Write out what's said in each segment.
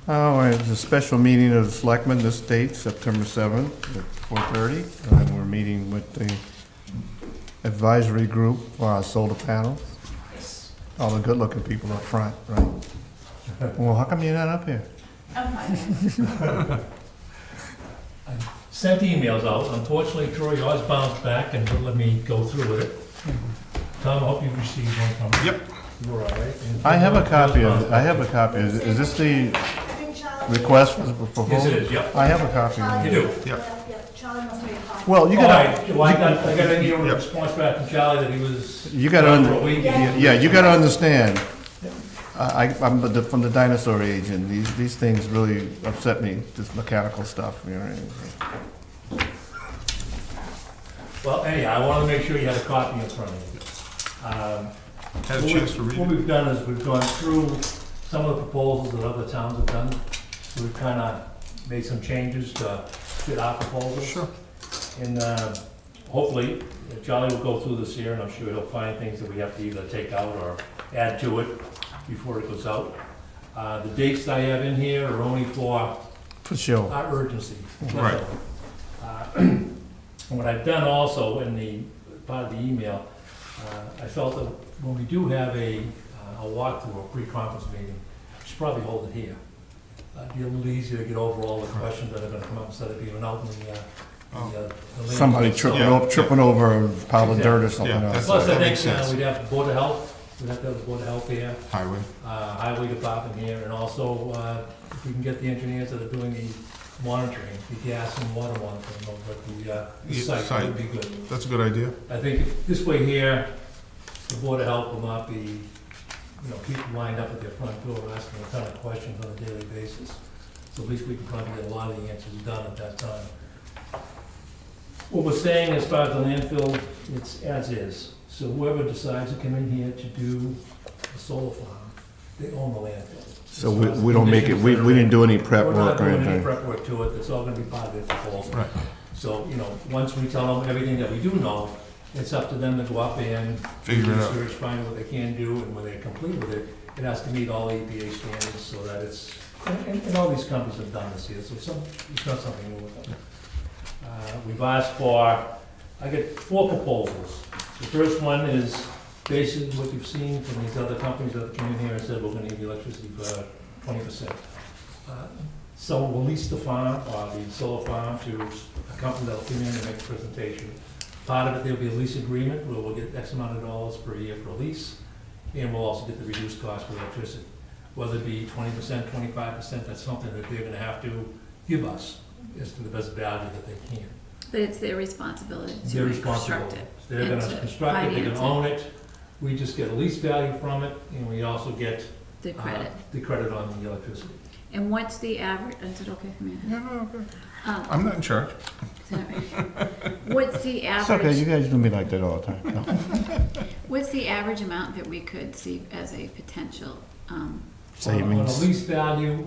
All right, it's a special meeting of the Selectmen this date, September 7th at 4:30. And we're meeting with the advisory group for our solar panels. All the good-looking people up front, right? Well, how come you're not up here? I'm fine. Sent emails out. Unfortunately, Troy, yours bounced back and wouldn't let me go through with it. Tom, I hope you received one from me. Yep. You were all right? And I have a copy yours of, bounced I have a back. copy. Is this the I think Charlie. request for the proposal? Yes, it is, yep. I have a copy. You do? Yeah, Charlie must be a copy. Well, you All right, gotta, well, I got a Yep. response back from Charlie that he was. you gotta, gone for a under- week. yeah, you gotta understand. I'm from the dinosaur age, and these things really upset me, this mechanical stuff, you know. Well, anyhow, I wanted to make sure you had a copy in front of you. Had a chance to read What it. we've done is we've gone through some of the proposals that other towns have done. So we've kind of made some changes to fit our proposals. Sure. And hopefully, Charlie will go through this here, and I'm sure he'll find things that we have to either take out or add to it before it goes out. The dates that I have in here are only for For sure. our urgency. Right. And what I've done also in the, part of the email, I felt that when we do have a walkthrough, a pre-conference meeting, we should probably hold it here. Be a little easier to get over all the questions that are gonna come up instead of being out in the Somebody tripping over a pile of dirt or something Yeah, else. that's- Plus, I that think makes sense. we'd have Board of Health, we'd have to have the Board of Health here, Highway. Highway Department here, and also, if we can get the engineers that are doing the monitoring, the gas and water monitoring over at the Yeah, site, site. would be good. That's a good idea. I think if this way here, the Board of Health will not be, you know, people lined up at their front door asking a ton of questions on a daily basis. So at least we can probably get a lot of the answers done at that time. What we're saying as far as the landfill, it's as is. So whoever decides to come in here to do a solar farm, they own the landfill. So we don't make it, we didn't do any prep We're not work or doing any anything. prep work to it, it's all gonna be part of the proposal. Right. So, you know, once we tell them everything that we do know, it's up to them to go up and Figure it out. research, find what they can do, and when they're complete with it, it has to meet all EPA standards so that it's, and all these companies have done this here, so it's not something new with them. We've asked for, I get 4 proposals. The first one is basically what you've seen from these other companies that came in here and said, we're gonna need the electricity for 20%. So we'll lease the farm, or the solar farm, to a company that'll come in and make a presentation. Part of it, there'll be a lease agreement, where we'll get X amount of dollars per year for a lease, and we'll also get the reduced cost for electricity. Whether it be 20%, 25%, that's something that they're gonna have to give us, as to the best value that they can. But it's their responsibility They're to responsible. construct it. They're and gonna to construct it, they're finance gonna own it, we just get a lease value from it, and we also get The credit. the credit on the electricity. And what's the average, is it okay for me? Yeah, no, okay. Um, I'm not in charge. sorry. What's the It's okay, you average, guys do me like that all the time. No. what's the average amount that we could see as a potential, On Savings. a lease value,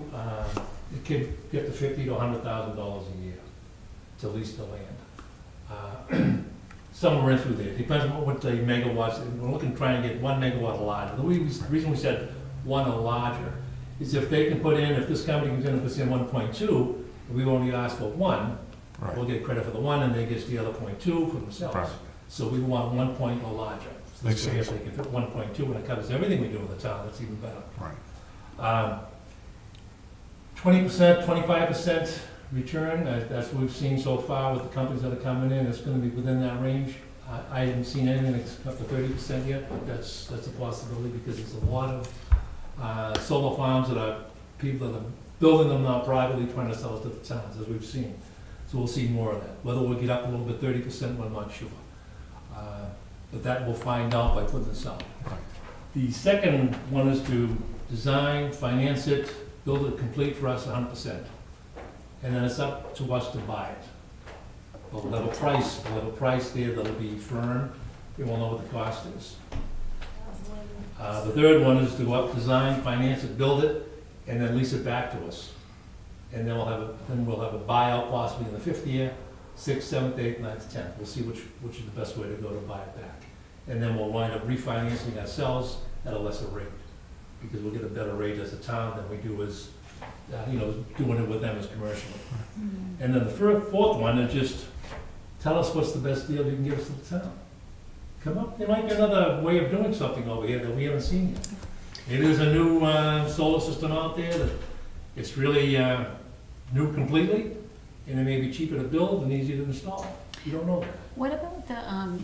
it could get to $50,000 to $100,000 a year to lease the land. Somewhere in through there, depends on what the megawatts, we're looking, trying to get 1 megawatt or larger. The reason we said 1 or larger is if they can put in, if this company comes in and puts in 1.2, and we've only asked for 1, Right. we'll get credit for the 1, and they get the other 0.2 for Right. themselves. So we want 1 point or larger. So Makes this way, if sense. they can fit 1.2 and it covers everything we do in the town, that's even better. Right. 20%, 25% return, that's what we've seen so far with the companies that are coming in, it's gonna be within that range. I haven't seen anything that's up to 30% yet, but that's a possibility, because there's a lot of solar farms that are, people that are building them now privately, trying to sell it to the towns, as we've seen. So we'll see more of that. Whether we'll get up a little bit, 30%, we're not sure. But that we'll find out by putting this out. Right. The second one is to design, finance it, build it complete for us 100%. And then it's up to us to buy it. We'll have a price there that'll be firm, we will know what the cost is. The third one is to go up, design, finance it, build it, and then lease it back to us. And then we'll have a buyout possibly in the 5th year, 6th, 7th, 8th, 9th, 10th. We'll see which is the best way to go to buy it back. And then we'll wind up refinancing ourselves at a lesser rate, because we'll get a better rate as a town than we do as, doing it with them as commercial. And then the fourth one is just tell us what's the best deal you can give us to the town. Come up, there might be another way of doing something over here that we haven't seen yet. Maybe there's a new solar system out there that it's really new completely, and it may be cheaper to build and easier to install. You don't know that. What about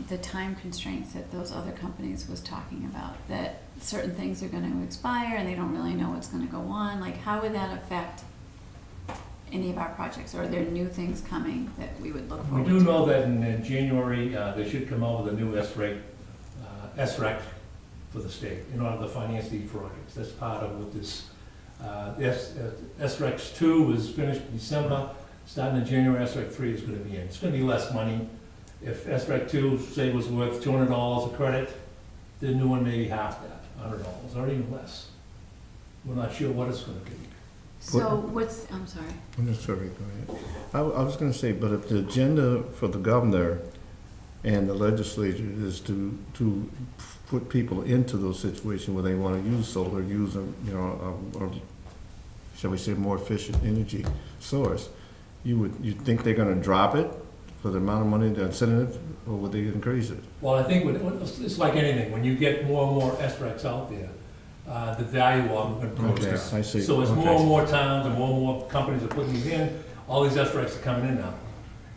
the time constraints that those other companies was talking about? That certain things are gonna expire and they don't really know what's gonna go on? Like, how would that affect any of our projects? Or are there new things coming that we would look We forward to? do know that in January, they should come out with a new SREC for the state in order to finance these projects. That's part of what this, SREC 2 was finished in December, starting in January, SREC 3 is gonna be in. It's gonna be less money. If SREC 2, say, was worth $200 a credit, the new one may be half that, $100, or even less. We're not sure what it's gonna be. So I'm sorry. I'm just sorry, go ahead. I was gonna say, but if the agenda for the governor and the legislature is to put people into those situations where they wanna use solar, use a, or shall we say, more efficient energy source, you think they're gonna drop it for the amount of money, the incentive, or would they increase it? Well, I think it's like anything, when you get more and more SRECs out there, the value of them Okay, improves. I see. So as more Okay. and more towns and more companies are putting these in, all these SRECs are coming in now.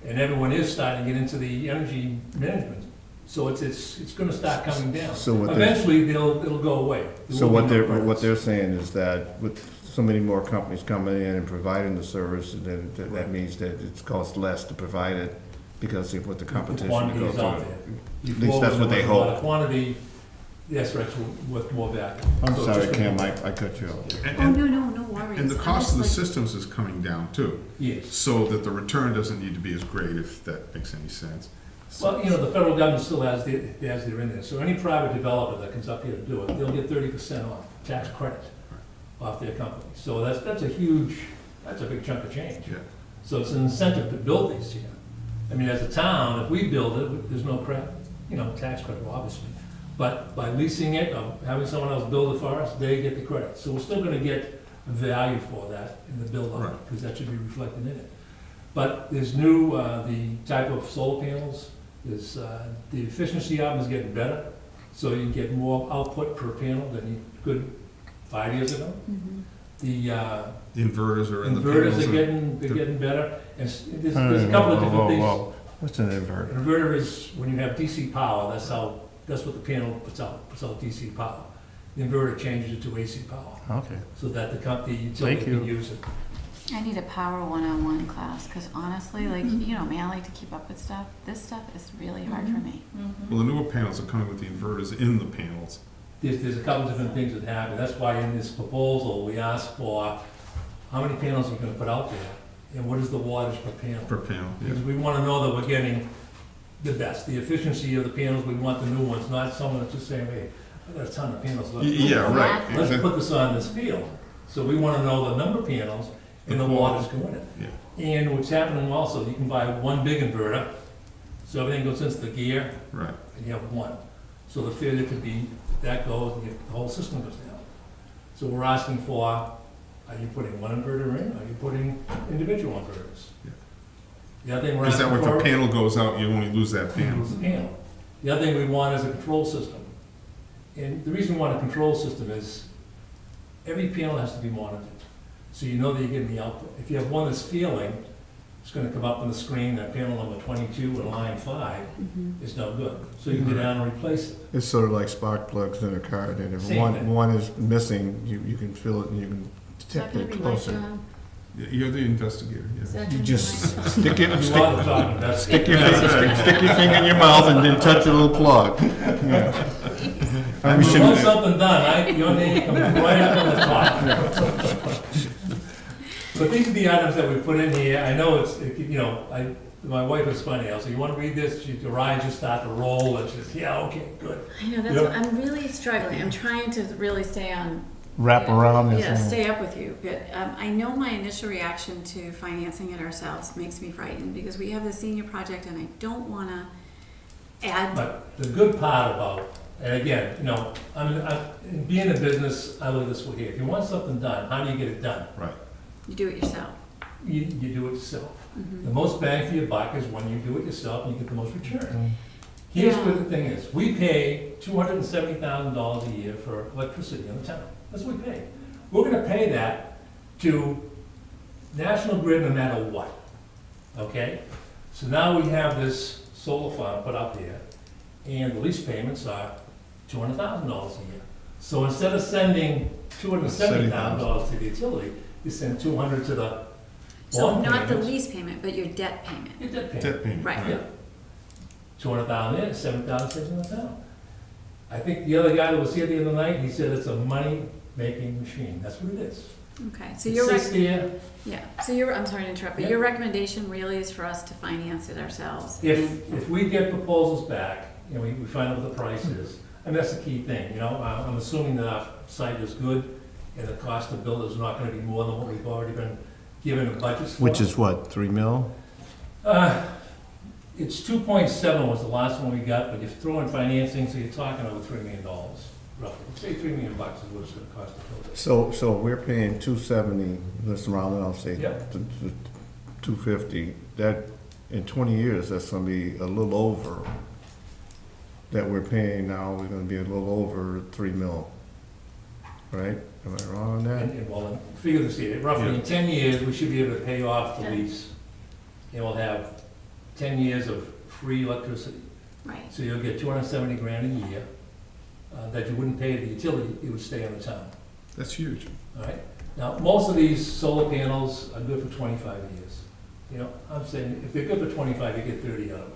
And everyone is starting to get into the energy management. So it's gonna start coming down. So what they- Eventually, it'll go away. There So won't be no what credits. they're saying is that with so many more companies coming in and providing the service, then that means that it costs less to provide it because of what the competition quantity goes is out through. there. At least that's what they Before, hope. the quantity, the SRECs were worth more value. I'm So it's sorry, just gonna- Kim, I cut you off. Oh, no worries. And the I'm cost of the just like- systems is coming down too, Yes. so that the return doesn't need to be as great, if that makes any sense. Well, the federal government still has their in there, so any private developer that comes up here to do it, they'll get 30% off, tax credit off their company. So that's a big chunk of change. Yeah. So it's an incentive to build these here. I mean, as a town, if we build it, there's no credit, tax credit, obviously. But by leasing it, or having someone else build it for us, they get the credit. So we're still gonna get value for that in the build of it, Right. because that should be reflected in it. But there's new, the type of solar panels, is, the efficiency of them is getting better, so you can get more output per panel than you could 5 years ago. Mhm. The The inverters are in the inverters panels. they're getting better, and there's a couple of different things. What's an inverter? An inverter is when you have DC power, that's what the panel puts out DC power. The inverter changes it to AC power, Okay. so that the utility Thank you. can use it. I need a Power 101 class, because honestly, like, me, I like to keep up with stuff. This stuff is really hard for me. Well, the newer panels are coming with the inverters in the panels. There's a couple different things that happen, that's why in this proposal, we asked for how many panels are you gonna put out there, and what is the wattage per panel? Per panel, yeah. Because we wanna know that we're getting the best, the efficiency of the panels, we want the new ones, not someone that's just saying, hey, I got a ton of panels left. Yeah, right. Exactly. Let's put this on this field. So we wanna know the number of panels and the wattage going in. Yeah, And what's happening also, you can buy one big inverter, so everything goes into the gear, right. and you have one. So the failure could be, that goes, and the whole system goes down. So we're asking for, are you putting one inverter in, or are you putting individual inverters? Yeah. The other thing we're Because asking that for. way, if a panel goes out, you only lose that panel. Lose the panel. The other thing we want is a control system. And the reason we want a control system is, every panel has to be monitored, so you know that you're getting the output. If you have one that's failing, it's gonna come up on the screen, that panel number 22 and line 5 Mhm. is no good. So you can go down and replace it. It's sort of like spark plugs in a car, that if Same thing. one is missing, you can feel it and you can detect it closer. Yeah, you're the investigator, yeah. You just stick You it, are stick, talking, that's. stick your finger in your mouth and then touch a little plug. Yeah. And we When you want should, something done, your name comes right up on the top. But these are the items that we put in here, I know my wife is funny, I'll say, you wanna read this? Her eyes just start to roll, and she says, yeah, okay, good. I know, that's Yeah. what, I'm really struggling, I'm trying to really stay on. Wrap around this Yeah, thing. stay up with you, but I know my initial reaction to financing it ourselves makes me frightened, because we have the senior project and I don't wanna add. But the good part about, and again, you know, in being in business, I look at this way here, if you want something done, how do you get it done? Right. You do it yourself. You do it yourself. Mhm. The most bang for your buck is when you do it yourself and you get the most return. Here's Yeah. where the thing is, we pay $270,000 a year for electricity in the town, that's what we pay. We're gonna pay that to National Grid no matter what, okay? So now we have this solar farm put up here, and the lease payments are $200,000 a year. So instead of sending $270,000 to the utility, you send 200 to the So bond not the payments. lease payment, but your debt payment. Your debt payment. Debt payment. Right. Yeah. 200,000 in, 7,000 stays in the town. I think the other guy that was here the other night, he said it's a money-making machine, that's what it is. Okay, so It your, sits there, yeah, so your, I'm sorry to interrupt, but Yeah. your recommendation really is for us to finance it ourselves? if we get proposals back, you know, we find out what the price is, and that's the key thing, you know, I'm assuming that our site is good, and the cost to build is not gonna be more than what we've already been given a budget for. Which is what, 3 mil? It's 2.7 was the last one we got, but if you throw in financing, so you're talking over $3 million, roughly. Say $3 million is what it's gonna cost to build it. So we're paying 270, let's round it off, say, Yep. 250. That, in 20 years, that's gonna be a little over, that we're paying now, we're gonna be a little over 3 mil. Right? Am I wrong on that? And well, figure this here, roughly in 10 years, we should be able to pay off the Yeah. lease. And we'll have 10 years of free electricity. Right, So you'll get 270 grand a year that you wouldn't pay to the utility, it would stay on the town, That's huge. all right? Now, most of these solar panels are good for 25 years. You know, I'm saying, if they're good for 25, you get 30 out of them.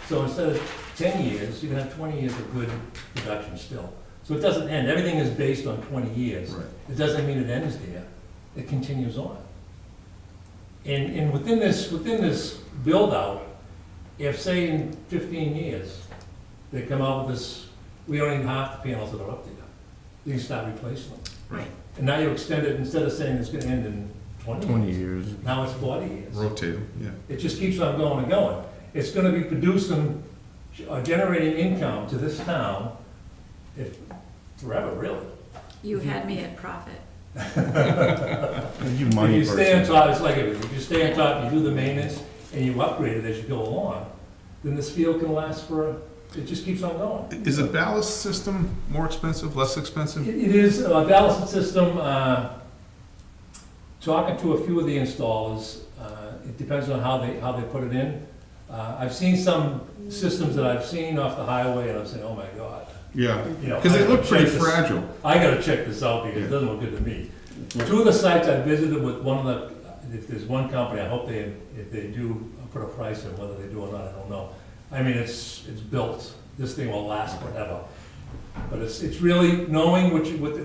So instead of 10 years, you can have 20 years of good production still. So it doesn't end, everything is based on 20 years. Right. It doesn't mean it ends there, it continues on. And within this build-out, if say in 15 years, they come out with this, we don't need half the panels that are up there, you can start replacing them. right. And now you extend it, instead of saying it's gonna end in 20 years, years. now it's 40 years. Rotate them, yeah. It just keeps on going and going. It's gonna be producing, generating income to this town, if, forever, really. You had me at profit. You If money you stay on person. top, it's like everything, if you stay on top, you do the maintenance, and you upgrade it as you go along, then this field can last for, it just keeps on going. Is a ballast system more expensive, less expensive? It is a balancing system, talking to a few of the installers, it depends on how they put it in. I've seen some systems that I've seen off the highway, and I'm saying, oh my God. Yeah, You know, because I they look gotta pretty check this- fragile. I gotta check this out because it doesn't look good to me. Two of the sites I visited with one of the, if there's one company, I hope if they do put a price in, whether they do or not, I don't know. I mean, it's built, this thing will last forever. But it's really knowing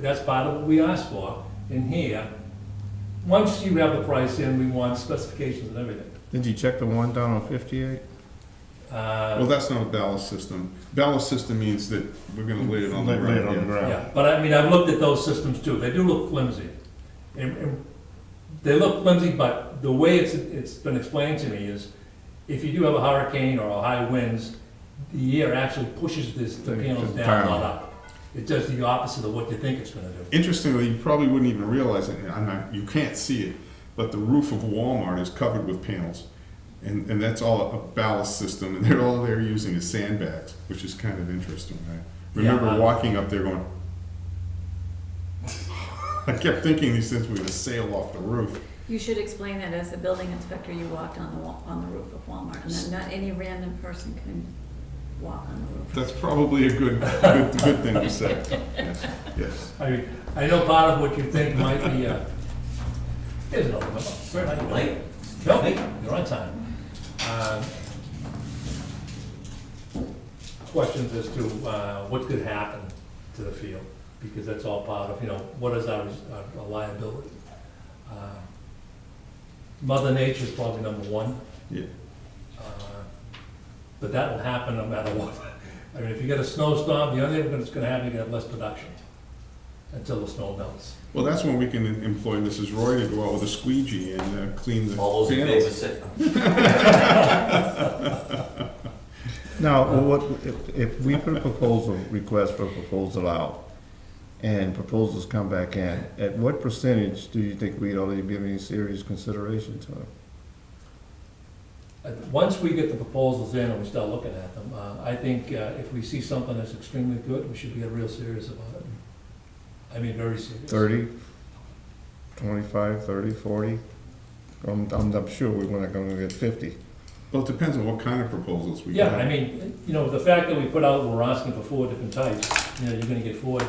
that's part of what we asked for in here. Once you have the price in, we want specifications and everything. Did you check the one down on 58? Well, that's not a ballast system. Ballast system means that we're gonna lay it on the Lay it on the ground. ground. Yeah, but I mean, I've looked at those systems too, they do look flimsy. And they look flimsy, but the way it's been explained to me is, if you do have a hurricane or a high winds, the air actually pushes the panels down, not up. It does the opposite of what you think it's gonna do. Interestingly, you probably wouldn't even realize it, you can't see it, but the roof of Walmart is covered with panels. And that's all a ballast system, and all they're using is sandbags, which is kind of interesting. I remember Yeah. walking up there going, I kept thinking these things were gonna sail off the roof. You should explain that as a building inspector, you walked on the roof of Walmart, and then not any random person can walk on the roof. That's probably a good thing to say. Yes, yes. I know part of what you think might be, here's another one. Where am I late? No, you're on time. Questions as to what could happen to the field, because that's all part of, what is our liability? Mother Nature is probably number one. Yeah. But that will happen no matter what. I mean, if you get a snowstorm, the only thing that's gonna happen, you have less production until the snow melts. Well, that's when we can employ Mrs. Roy to go out with a squeegee and clean the All those in favor panels. say, Now, what, if we put a proposal, request for a proposal out, and proposals come back in, at what percentage do you think we'd already give any serious consideration to it? Once we get the proposals in and we start looking at them, I think if we see something that's extremely good, we should get real serious about it. I mean, very serious. 30, 25, 30, 40? I'm sure we're not gonna get 50. Well, it depends on what kind of proposals we Yeah, get. I mean, you know, the fact that we put out, we're asking for 4 different types, you know, you're gonna get 4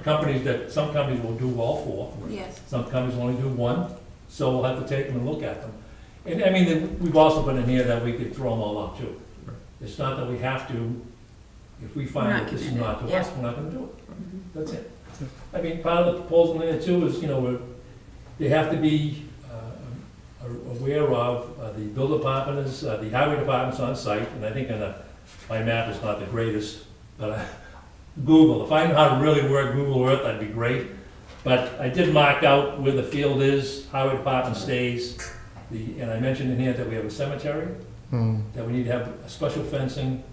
companies that, some companies will do all 4. Yes. Some companies will only do 1, so we'll have to take them and look at them. And, I mean, we've also put in here that we could throw them all out too. Right. It's not that we have to, if we We're find not that this is committed, not to yeah. us, we're not gonna do it. Mhm. That's it. I mean, part of the proposal in there too is, you know, they have to be aware of, the building department is, the highway department's on site, and I think my map is not the greatest, but Google, if I know how to really work Google Earth, that'd be great. But I did mark out where the field is, highway department stays, and I mentioned in here that we have a cemetery, Hmm. that we need to have a special fencing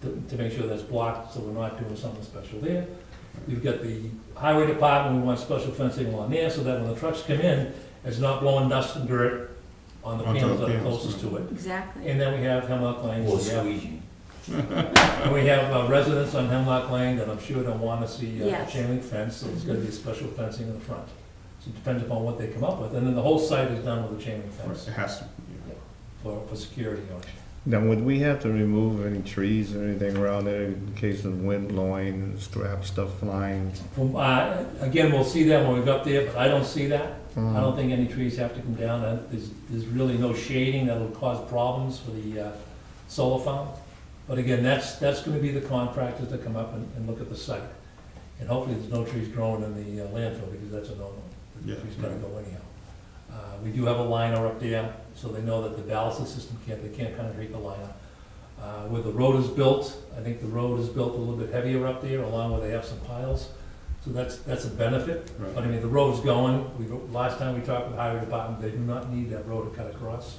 to make sure that's blocked, so we're not doing something special there. We've got the highway department, we want special fencing along there, so that when the trucks come in, it's not blowing dust and dirt on the Onto panels the that are panels, closest to it. Exactly. And then we have Hemlock Lane, or we have, squeegee. and we have residents on Hemlock Lane that I'm sure don't wanna see a Yes. chain link fence, so there's gonna be a special fencing in the front. So it depends upon what they come up with, and then the whole site is done with a chain link Right, fence it has to, for security. Now, would we have to remove any trees or anything around there in case of wind blowing and scrap stuff flying? From, again, we'll see that when we go up there, but I don't see that. Hmm. I don't think any trees have to come down. There's really no shading that'll cause problems for the solar farm. But again, that's gonna be the contractors that come up and look at the site. And hopefully there's no trees growing in the landfill, because that's a no-no. The Yeah. trees gotta go anyhow. We do have a liner up there, so they know that the ballast system they can't penetrate the liner. Where the road is built, I think the road is built a little bit heavier up there, along where they have some piles. So that's a benefit. Right. But I mean, the road's going, last time we talked with the highway department, they do not need that road to cut across.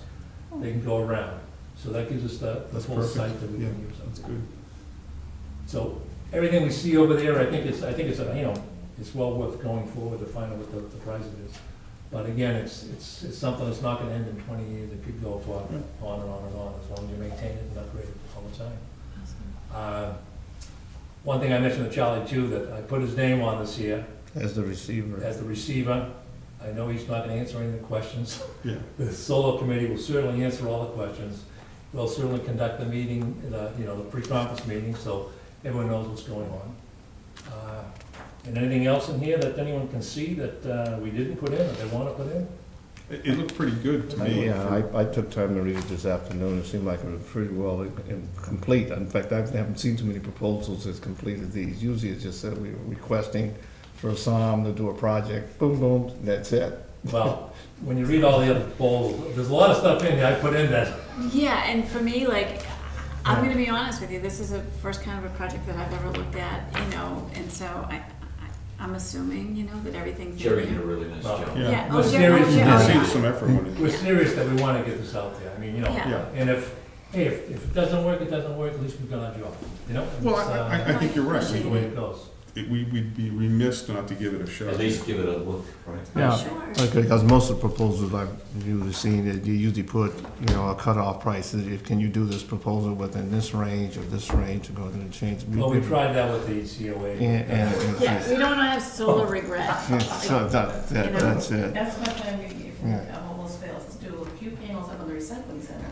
They can go around. So that gives us the That's full perfect. site that we Yeah, can use. that's good. So everything we see over there, I think it's, you know, it's well worth going forward to find out what the price it is. But again, it's something that's not gonna end in 20 years. It could go for on and on and on, as long as you maintain it and upgrade it all the time. One thing I mentioned to Charlie too, that I put his name on this here As the receiver? as the receiver. I know he's not gonna answer any of the questions. Yeah. The solar committee will certainly answer all the questions. We'll certainly conduct the meeting, you know, the pre-conference meeting, so everyone knows what's going on. And anything else in here that anyone can see that we didn't put in, or they wanna put in? It looked pretty good to me. Yeah, I took time to read it this afternoon. It seemed like it was pretty well complete. In fact, I haven't seen too many proposals as complete as these. Usually it's just that we're requesting for a SOM to do a project, boom, boom, that's it. Well, when you read all the other proposals, there's a lot of stuff in there I put in that, Yeah, and for me, like, I'm gonna be honest with you, this is the first kind of a project that I've ever looked at, you know, and so I'm assuming, you know, that everything's in Jerry did a there. really nice Well, job. Yeah. Yeah, We're oh, Jerry, serious. oh, You Jerry, can oh, see yeah. some effort when we're it, serious that we wanna get this out there. I mean, you know, Yeah. and if it doesn't work, it doesn't work, at least we've done our job, you know? well, It's, I think you're right. That's the way it goes. We'd be remiss not to give it a shot. At least give it a look, right? Yeah, Sure. okay, because most of the proposals I've usually seen, that you usually put, you know, a cutoff price. If, can you do this proposal within this range or this range, or go ahead and change? Well, we tried that with the COA. And Yeah, we don't wanna have solar regret. so that's it. That's my plan, if Yeah. almost fails, is do a few panels up on the recycling center,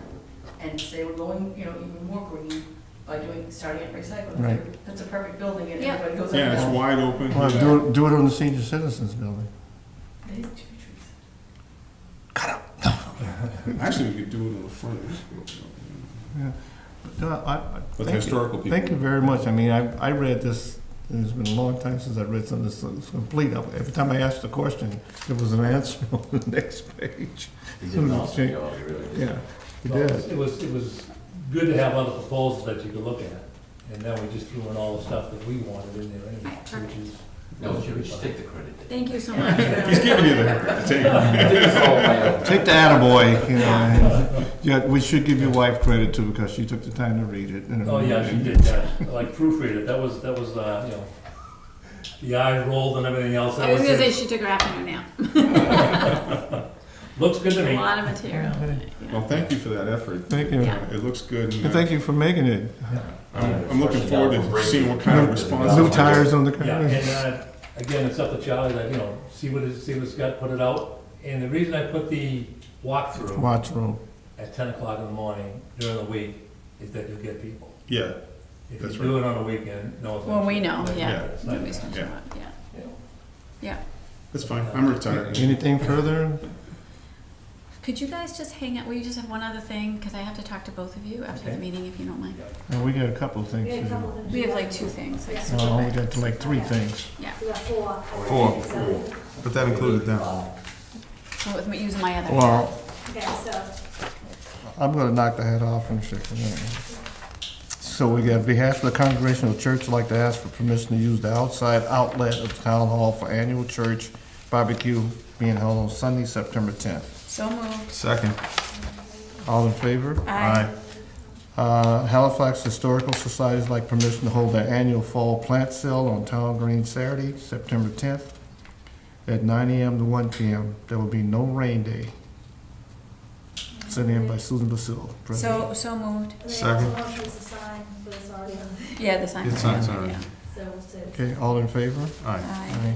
and say we're going, you know, even more green by starting at recycling. Right. That's a perfect building, and Yeah. everybody goes up. Yeah, it's and down. wide open. Well, Yeah. do it on the senior citizens building. They have 2 trees. Actually, we could do it in the front. No, But thank you. historical people. Thank you very much. I mean, I read this, and it's been a long time since I read something that's complete. Every time I asked a question, there was an answer on the next page. He did an awesome job, he really did. Yeah, You Well, did. It was good to have other proposals that you could look at, and then we just threw in all the stuff that we wanted in there anyway, Right, perfect. which is. No, you should take the credit. Thank you so much. He's giving you the, take. Take the attaboy, you know. Yeah, we should give your wife credit too, because she took the time to read it. you know. Oh, yeah, she did, like proofread it, that was, you know, the eyes rolled and everything else. I was gonna say she took her afternoon nap. Looks good to A me. lot of material. Well, thank you for that effort. Thank you. Yeah. It looks good. And thank you for making it. I'm looking forward to seeing what kind of response. New tires on the car. Yeah, and, again, it's up to Charlie, that, you know, see what it's got, put it out. And the reason I put the walkthrough Watch room. at 10 o'clock in the morning during the week is that you'll get people. Yeah, If That's you do it on a weekend, no one's Well, gonna we show know, up. yeah. It's not Nobody's gonna gonna show happen, up, yeah. you know. Yeah. that's fine. I'm retired. Anything further? Could you guys just hang out, will you just have one other thing, because I have to talk to both of you after the Okay. meeting, if you don't mind. No, we got a couple of things We to had a couple do. of things. We have like two things, like Yeah. super Oh, we quick. got like 3 things. Yeah, We got 4. Four. So, But that included them. so with me using my other. Well, okay, so, I'm gonna knock the head off and shake it. So we got, on behalf of the Congregational Church, I'd like to ask for permission to use the outside outlet of Town Hall for annual church barbecue being held on Sunday, September 10th. So moved. Second. All in favor? Aye. Halifax Historical Society's like permission to hold their annual fall plant sale on Town Green Saturday, September 10th, at 9 a.m. to 1 p.m. There will be no rain day. Sent in by Susan Basil. So moved. and they Second. also want us to sign for this already. Yeah, the sign. It's signed, already. Yeah. So we'll see. Okay, all in favor? Aye. Aye.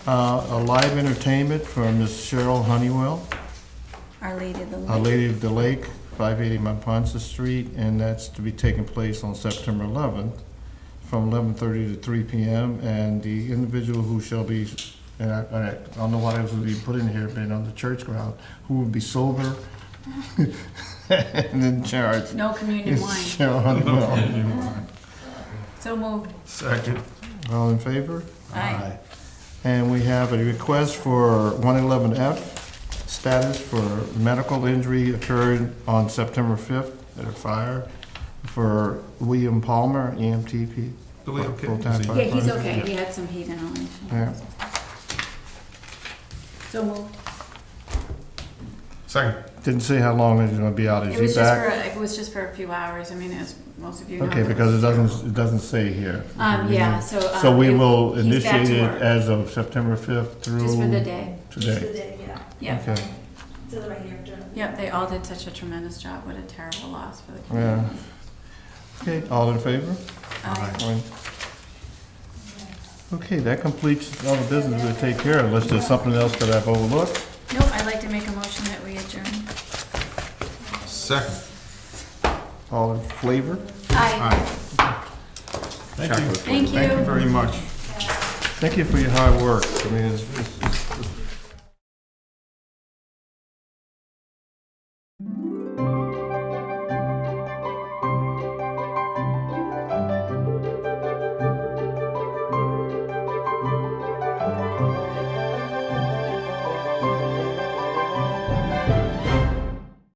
A live entertainment for Miss Cheryl Honeywell, Our Lady of the Our Lake. Lady of the Lake, 580 Monpont Street, and that's to be taking place on September 11th from 11:30 to 3 p.m. And the individual who shall be, and I don't know why it was be put in here, being on the church ground, who will be sober and in charge No communion is wine. Cheryl Honeywell. So moved. Second. All in favor? Aye. And we have a request for 111F status for medical injury occurred on September 5th at a fire for William Palmer, EMTP. Billy, okay? Full-time Is he- Yeah, he's firefighter. okay. He had some heat inhalation. Yeah. So moved. Second. Didn't say how long he's gonna be out. Is It was he just for, back? it was just for a few hours. I mean, as most of you know. Okay, because it doesn't say here. Yeah, so. So we will he's back initiate to it work. as of September 5th through Just for the day. Just today. the day, yeah. Yep. Okay, So the right here, Jonathan. Yep, they all did such a tremendous job. What a terrible loss for the Yeah. community. okay, all in favor? Aye. Okay, that completes all the business we take care of, unless there's something else that I've overlooked. Nope, I'd like to make a motion that we adjourn. Second. All in flavor? Aye. Thank you. Thank Thank you you. very much. Thank you for your hard work. I mean, it's